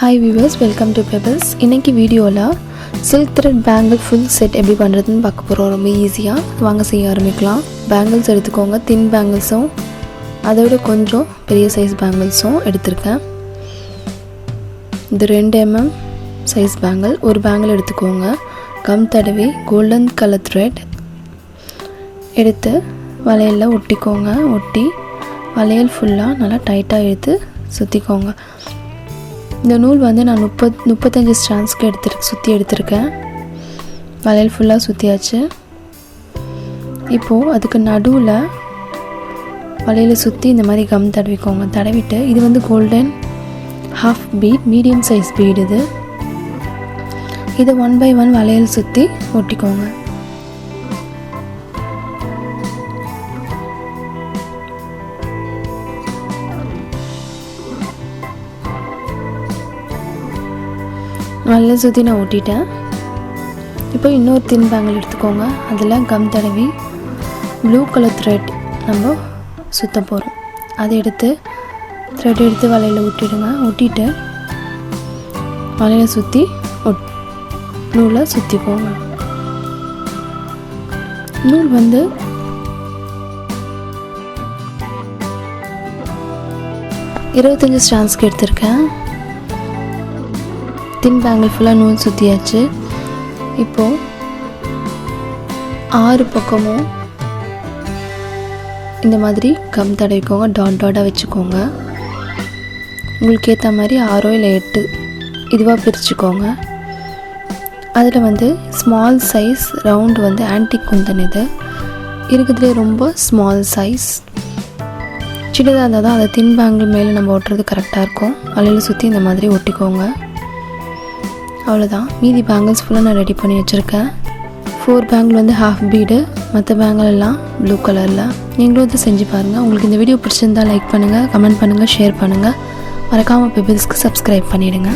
Hi viewers, welcome to Pebbles. இன்னைக்கு வீடியோல silk thread bangle full set எப்படி பண்றதுன்னு பார்க்க போறோம். ரொம்ப ஈஸியா வாங்க செய்ய ஆரம்பிக்கலாம். பேங்கிள்ஸ் எடுத்துக்கோங்க. thin banglesம் அதோட கொஞ்சம் பெரிய சைஸ் banglesம் எடுத்துர்க்கேன். இது 2 mm சைஸ் bangle. ஒரு bangle எடுத்துக்கோங்க. கம் தடவி golden color thread எடுத்து வளையல்ல ஒட்டிக்கோங்க. ஒட்டி வளையல் ஃபுல்லா நல்லா டைட்டா இழுத்து சுத்திக்கோங்க. இந்த நூல் வந்து நான் 35 ஸ்ட்ராண்ட்ஸ்க்கு சுத்தி எடுத்துர்க்கேன். வளையல் ஃபுல்லா சுத்தியாச்சு. இப்போ அதுக்கு நடுவுல வளையல சுத்தி இந்த மாதிரி கம் தடவிக்கோங்க. தடவிட்டு இது வந்து golden half bead medium size bead இது. இத 1 by 1 வளையல் சுத்தி ஒட்டிக்கோங்க. நல்லா சுத்தி நான் ஒட்டிட்டேன். இப்போ இன்னொரு thin bangle எடுத்துக்கோங்க. அதில் கம் தடவி ப்ளூ கலர் த்ரெட் நம்ம சுத்த போகிறோம். அதை எடுத்து த்ரெட் எடுத்து வலையில் ஒட்டிடுங்க. ஒட்டிட்டு வலையில் சுற்றி நூலை சுற்றிக்கோங்க. நூல் வந்து இருபத்தஞ்சு ஸ்ட்ராண்ட்ஸ்க்கு எடுத்திருக்கேன். தின் பேங்கிள் ஃபுல்லாக நூல் சுற்றியாச்சு. இப்போது 6 பக்கமும் இந்த மாதிரி கம் தடவிக்கோங்க. டாட்டாக வச்சுக்கோங்க. உங்களுக்கு ஏற்ற மாதிரி 6 இல்லை 8 இதுவாக பிரிச்சுக்கோங்க. அதில் வந்து ஸ்மால் சைஸ் ரவுண்டு வந்து ஆன்டிக் குந்தன் இது இருக்கிறதுலே ரொம்ப ஸ்மால் சைஸ். சின்னதாக இருந்தால் தான் அதை தின் பேங்கிள் மேலே நம்ம ஒட்டுறது கரெக்டாக இருக்கும். வலையில் சுற்றி இந்த மாதிரி ஒட்டிக்கோங்க. அவ்வளோதான். மீதி பேங்கிள்ஸ் ஃபுல்லாக நான் ரெடி பண்ணி வச்சுருக்கேன். 4 பேங்கிள் வந்து ஹாஃப் பீடு, மற்ற பேங்கிள் எல்லாம் ப்ளூ கலரில். நீங்களும் வந்து செஞ்சு பாருங்கள். உங்களுக்கு இந்த வீடியோ பிடிச்சிருந்தால் லைக் பண்ணுங்கள், கமெண்ட் பண்ணுங்கள், ஷேர் பண்ணுங்கள். மறக்காமல் பெபிள்ஸ்க்கு சப்ஸ்கிரைப் பண்ணிவிடுங்க.